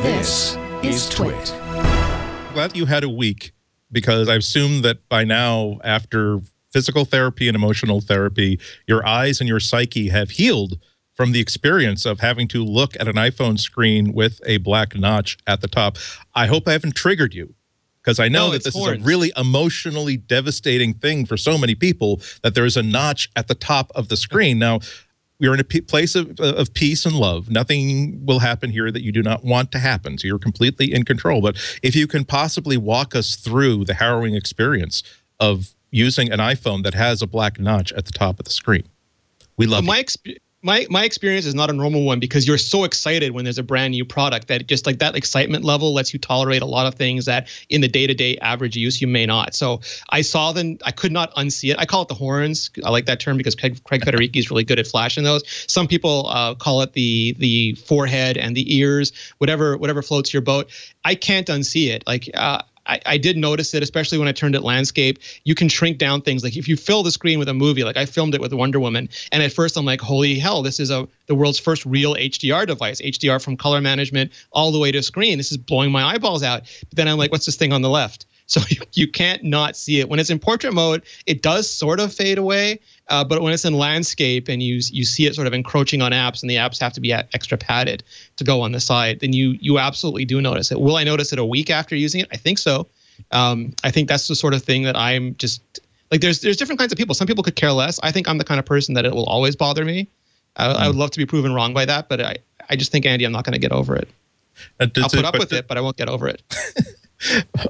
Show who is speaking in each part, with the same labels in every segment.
Speaker 1: This is TWiT.
Speaker 2: Glad you had a week, because I assume that by now, after physical therapy and emotional therapy, your eyes and your psyche have healed from the experience of having to look at an iPhone screen with a black notch at the top. I hope I haven't triggered you, because I know that this is a really emotionally devastating thing for so many people, that there is a notch at the top of the screen. Now, we're in a place of peace and love. Nothing will happen here that you do not want to happen, so you're completely in control. But if you can possibly walk us through the harrowing experience of using an iPhone that has a black notch at the top of the screen, we love it.
Speaker 3: My experience is not a normal one, because you're so excited when there's a brand new product that just like that excitement level lets you tolerate a lot of things that in the day-to-day average use you may not. So I saw them, I could not unsee it. I call it the horns. I like that term because Craig Federighi is really good at flashing those. Some people call it the forehead and the ears, whatever floats your boat. I can't unsee it. Like I did notice it, especially when I turned it landscape. You can shrink down things. Like if you fill the screen with a movie, like I filmed it with Wonder Woman, and at first I'm like, holy hell, this is the world's first real HDR device. HDR from color management all the way to screen. This is blowing my eyeballs out. But then I'm like, what's this thing on the left? So you can't not see it. When it's in portrait mode, it does sort of fade away. But when it's in landscape and you see it sort of encroaching on apps, and the apps have to be extra padded to go on the side, then you absolutely do notice it. Will I notice it a week after using it? I think so. I think that's the sort of thing that I'm just like, there's different kinds of people. Some people could care less. I think I'm the kind of person that it will always bother me. I would love to be proven wrong by that, but I just think, Andy, I'm not going to get over it. I'll put up with it, but I won't get over it.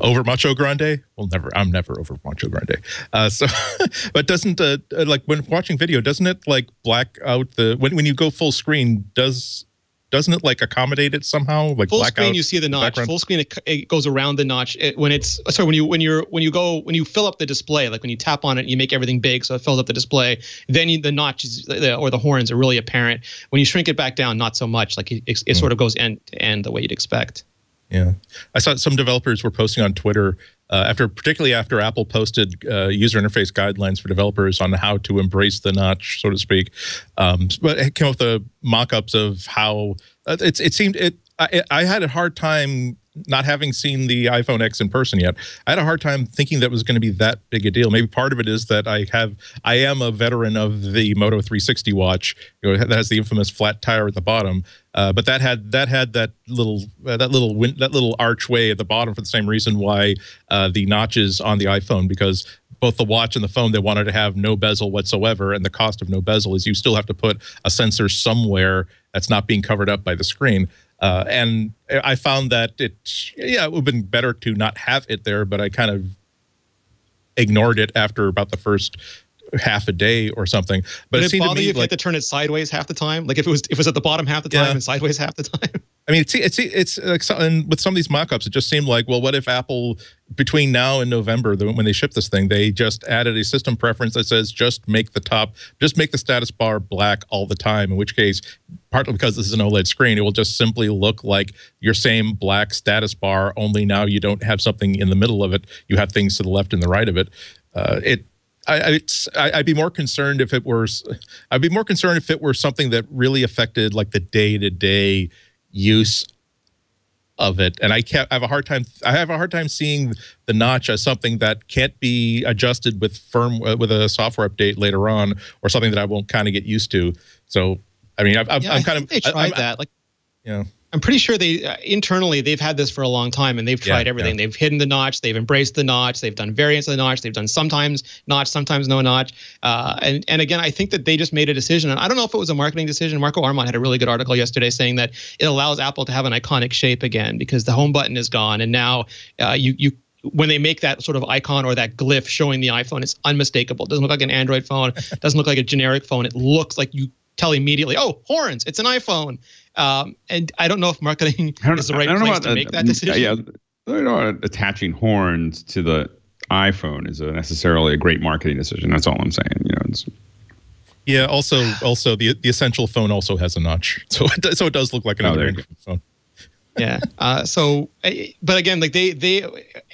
Speaker 2: Over Macho Grande? Well, never. I'm never over Macho Grande. But doesn't like when watching video, doesn't it like black out the when you go full screen? Doesn't it like accommodate it somehow? Like
Speaker 3: full
Speaker 2: black
Speaker 3: screen,
Speaker 2: out
Speaker 3: you see the notch.
Speaker 2: Background?
Speaker 3: Full screen, it goes around the notch. When you fill up the display, like when you tap on it, you make everything big, so it fills up the display. Then the notches or the horns are really apparent. When you shrink it back down, not so much. Like it sort of goes end to end the way you'd expect.
Speaker 2: Yeah, I saw some developers were posting on Twitter particularly after Apple posted user interface guidelines for developers on how to embrace the notch, so to speak. But it came up with the mock-ups of how it seemed. I had a hard time, not having seen the iPhone X in person yet. I had a hard time thinking that was going to be that big a deal. Maybe part of it is that I am a veteran of the Moto 360 watch. You know, that has the infamous flat tire at the bottom. But that had that little archway at the bottom for the same reason why the notches on the iPhone, because both the watch and the phone, they wanted to have no bezel whatsoever, and the cost of no bezel is you still have to put a sensor somewhere that's not being covered up by the screen. And I found that it would have been better to not have it there, but I kind of ignored it after about the first half a day or something. But it seemed to me
Speaker 3: if you
Speaker 2: like
Speaker 3: had to turn it sideways half the time, like if it was at the bottom half the time and sideways half the time.
Speaker 2: I mean, it's like, and with some of these mock-ups, it just seemed like, well, what if Apple, between now and November, when they ship this thing, they just added a system preference that says just make the status bar black all the time, in which case, partly because this is an OLED screen, it will just simply look like your same black status bar, only now you don't have something in the middle of it. You have things to the left and the right of it. I'd be more concerned if it were. I'd be more concerned if it were something that really affected like the day-to-day use of it. And I have a hard time seeing the notch as something that can't be adjusted with a software update later on, or something that I won't kind of get used to. So I mean, I'm kind of.
Speaker 3: They tried that. Like,
Speaker 2: yeah.
Speaker 3: I'm pretty sure internally they've had this for a long time, and they've tried everything. Yeah. They've hidden the notch, they've embraced the notch, they've done variants of the notch, they've done sometimes notch, sometimes no notch. And again, I think that they just made a decision, and I don't know if it was a marketing decision. Marco Arment had a really good article yesterday saying that it allows Apple to have an iconic shape again, because the home button is gone, and now when they make that sort of icon or that glyph showing the iPhone, it's unmistakable. It doesn't look like an Android phone. It doesn't look like a generic phone. It looks like you tell immediately, oh, horns, it's an iPhone. And I don't know if marketing is the right place to make that decision.
Speaker 4: Yeah, I don't know, attaching horns to the iPhone is necessarily a great marketing decision. That's all I'm saying. You know.
Speaker 2: Yeah. Also, the Essential phone also has a notch, so it does look like another Android phone.
Speaker 3: Yeah. But again, like they,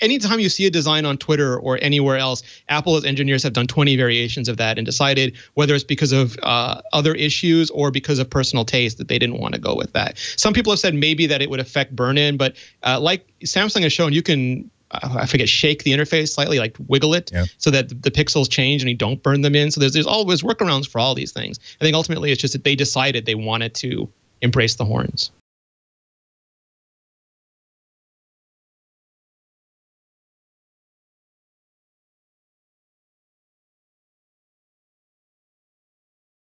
Speaker 3: anytime you see a design on Twitter or anywhere else, Apple's engineers have done 20 variations of that and decided whether it's because of other issues or because of personal taste that they didn't want to go with that. Some people have said maybe that it would affect burn-in, but like Samsung has shown, you can, I forget, shake the interface slightly, like wiggle it so that the pixels change and you don't burn them in. So there's always workarounds for all these things. I think ultimately it's just that they decided they wanted to embrace the horns.